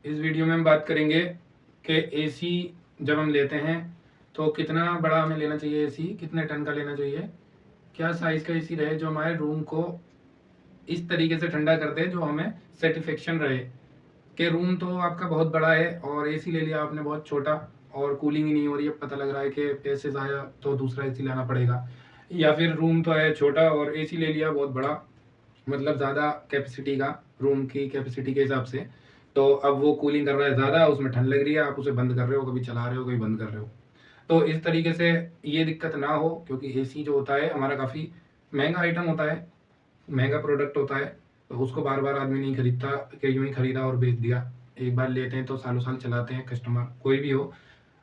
इस वीडियो में हम बात करेंगे कि एसी जब हम लेते हैं तो कितना बड़ा हमें लेना चाहिए, एसी कितने टन का लेना चाहिए, क्या साइज़ का एसी रहे जो हमारे रूम को इस तरीके से ठंडा कर दे जो हमें सेटिस्फेक्शन रहे कि रूम तो आपका बहुत बड़ा है और एसी ले लिया आपने बहुत छोटा और कूलिंग ही नहीं हो रही है, पता लग रहा है कि पैसे ज़ाया तो दूसरा एसी लाना पड़ेगा। या फिर रूम तो है छोटा और एसी ले लिया बहुत बड़ा, मतलब ज़्यादा कैपेसिटी का, रूम की कैपेसिटी के हिसाब से, तो अब वो कूलिंग कर रहा है ज़्यादा, उसमें ठंड लग रही है, आप उसे बंद कर रहे हो, कभी चला रहे हो, कभी बंद कर रहे हो। तो इस तरीके से ये दिक्कत ना हो, क्योंकि एसी जो होता है हमारा काफ़ी महंगा आइटम होता है, महंगा प्रोडक्ट होता है, तो उसको बार बार आदमी नहीं खरीदता कि यूँ ही खरीदा और बेच दिया। एक बार लेते हैं तो सालों साल चलाते हैं कस्टमर, कोई भी हो।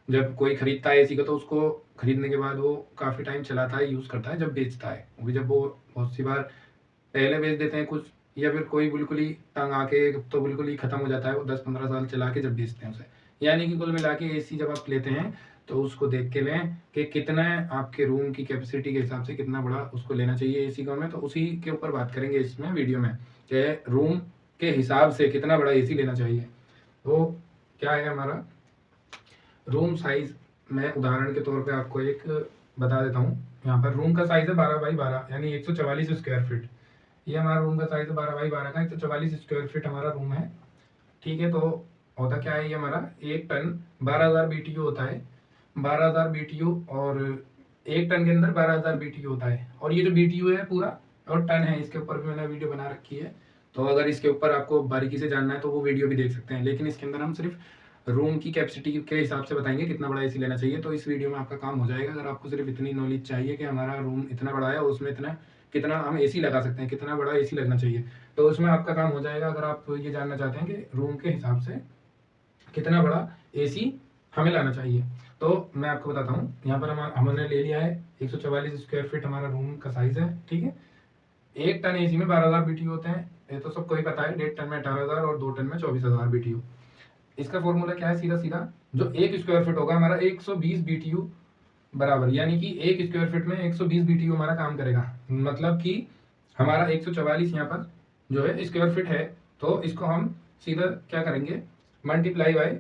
जब कोई खरीदता है एसी को तो उसको खरीदने के बाद वो काफ़ी टाइम चलाता है, यूज़ करता है, जब बेचता है। क्योंकि जब वो बहुत सी बार पहले बेच देते हैं कुछ, या फिर कोई बिल्कुल ही तंग आके तो बिल्कुल ही ख़त्म हो जाता है वो 10-15 साल चला के जब बेचते हैं उसे। यानी कि कुल मिला के एसी जब आप लेते हैं तो उसको देख के लें कि कितना आपके रूम की कैपेसिटी के हिसाब से कितना बड़ा उसको लेना चाहिए एसी को हमें, तो उसी के ऊपर बात करेंगे इसमें वीडियो में कि रूम के हिसाब से कितना बड़ा एसी लेना चाहिए। तो क्या है हमारा रूम साइज़, मैं उदाहरण के तौर पे आपको एक बता देता हूँ। यहाँ पर रूम का साइज़ है 12 बाई 12 यानी 144 स्क्वायर फीट। ये हमारा रूम का साइज़ है 12 बाई 12 का, 144 स्क्वायर फीट हमारा रूम है। ठीक है, तो होता क्या है, ये हमारा 1 टन 12,000 BTU होता है। 12,000 BTU और 1 टन के अंदर 12,000 BTU होता है। और ये जो BTU है पूरा और टन है, इसके ऊपर भी मैंने वीडियो बना रखी है, तो अगर इसके ऊपर आपको बारीकी से जानना है तो वो वीडियो भी देख सकते हैं। लेकिन इसके अंदर हम सिर्फ रूम की कैपेसिटी के हिसाब से बताएंगे कितना बड़ा एसी लेना चाहिए, तो इस वीडियो में आपका काम हो जाएगा। अगर आपको सिर्फ इतनी नॉलेज चाहिए कि हमारा रूम इतना बड़ा है और उसमें इतना कितना हम एसी लगा सकते हैं, कितना बड़ा एसी लगना चाहिए, तो उसमें आपका काम हो जाएगा। अगर आप ये जानना चाहते हैं कि रूम के हिसाब से कितना बड़ा एसी हमें लाना चाहिए, तो मैं आपको बताता हूँ। यहाँ पर हमने ले लिया है 144 स्क्वायर फीट हमारा रूम का साइज़ है। ठीक है, 1 टन एसी में 12,000 BTU होते हैं, ये तो सबको ही पता है। 1.5 टन में 18,000 और 2 टन में 24,000 BTU। इसका फॉर्मूला क्या है, सीधा सीधा जो 1 स्क्वायर फीट होगा हमारा 120 BTU बराबर, यानी कि 1 स्क्वायर फीट में 120 BTU हमारा काम करेगा। मतलब कि हमारा 144 यहाँ पर जो है स्क्वायर फीट है, तो इसको हम सीधा क्या करेंगे, मल्टीप्लाई बाय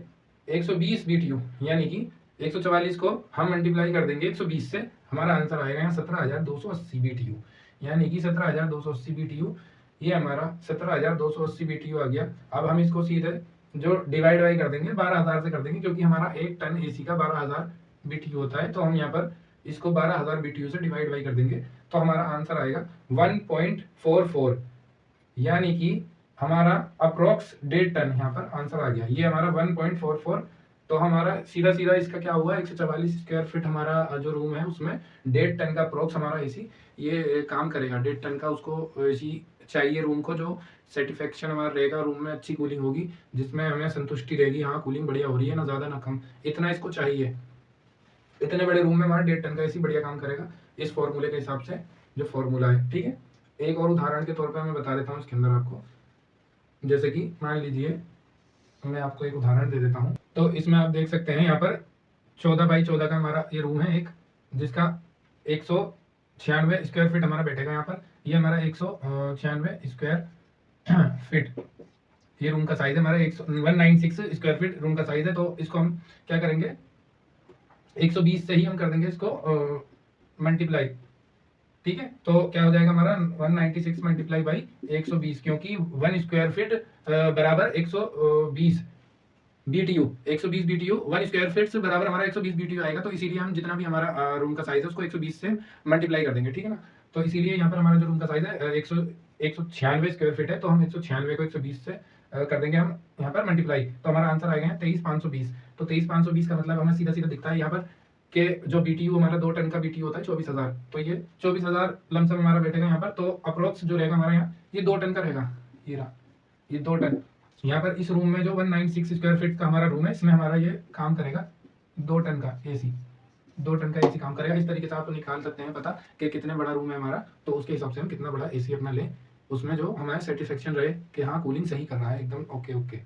120 BTU, यानी कि 144 को हम मल्टीप्लाई कर देंगे 120 से, हमारा आंसर आएगा यहाँ 17,280 BTU, यानी कि 17,280 BTU। ये हमारा 17,280 BTU आ गया। अब हम इसको सीधे जो डिवाइड बाई कर देंगे 12,000 से कर देंगे, क्योंकि हमारा 1 टन एसी का 12,000 BTU होता है, तो हम यहाँ पर इसको 12,000 BTU से डिवाइड बाई कर देंगे, तो हमारा आंसर आएगा 1.44, यानी कि हमारा अप्रोक्स 1.5 टन यहाँ पर आंसर आ गया। ये हमारा 1.44, तो हमारा सीधा सीधा इसका क्या हुआ, 144 स्क्वायर फीट हमारा जो रूम है उसमें 1.5 टन का अप्रोक्स हमारा एसी ये काम करेगा। 1.5 टन का उसको एसी चाहिए रूम को, जो सेटिस्फेक्शन हमारा रहेगा, रूम में अच्छी कूलिंग होगी, जिसमें हमें संतुष्टि रहेगी, हाँ कूलिंग बढ़िया हो रही है, ना ज़्यादा ना कम, इतना इसको चाहिए। इतने बड़े रूम में हमारा 1.5 टन का एसी बढ़िया काम करेगा इस फॉर्मूले के हिसाब से, जो फॉर्मूला है। ठीक है, एक और उदाहरण के तौर पर मैं बता देता हूँ इसके अंदर आपको। जैसे कि मान लीजिए मैं आपको एक उदाहरण दे देता हूँ, तो इसमें आप देख सकते हैं यहाँ पर 14 बाई 14 का हमारा ये रूम है एक, जिसका 196 स्क्वायर फीट हमारा बैठेगा यहाँ पर। ये हमारा 196 स्क्वायर फीट ये रूम का साइज है हमारा, 196 स्क्वायर फीट रूम का साइज है। तो इसको हम क्या करेंगे, 120 से ही हम कर देंगे इसको मल्टीप्लाई। ठीक है, तो क्या हो जाएगा हमारा 196 मल्टीप्लाई बाई 120, क्योंकि 1 स्क्वायर फीट बराबर 120 BTU, 120 BTU 1 स्क्वायर फीट से बराबर हमारा 120 BTU आएगा। तो इसीलिए हम जितना भी हमारा रूम का साइज है उसको 120 से मल्टीप्लाई कर देंगे। ठीक है ना, तो इसीलिए यहाँ पर हमारा जो रूम का साइज है 196 स्क्वायर फीट है, तो हम 196 को 120 से कर देंगे हम यहाँ पर मल्टीप्लाई, तो हमारा आंसर आएगा 23,520। तो 23,520 का मतलब हमें सीधा सीधा दिखता है यहाँ पर कि जो BTU हमारा 2 टन का BTU होता है 24,000, तो ये 24,000 लमसम हमारा बैठेगा यहाँ पर। तो अप्रोक्स जो रहेगा हमारा यहाँ ये 2 टन का रहेगा, ये रहा ये 2 टन। यहाँ पर इस रूम में जो 196 स्क्वायर फीट का हमारा रूम है, इसमें हमारा ये काम करेगा 2 टन का एसी, 2 टन का एसी काम करेगा। इस तरीके से आप निकाल सकते हैं पता कि कितने बड़ा रूम है हमारा, तो उसके हिसाब से हम कितना बड़ा एसी अपना लें, उसमें जो हमारा सेटिस्फेक्शन रहे कि हाँ कूलिंग सही कर रहा है एकदम ओके ओके।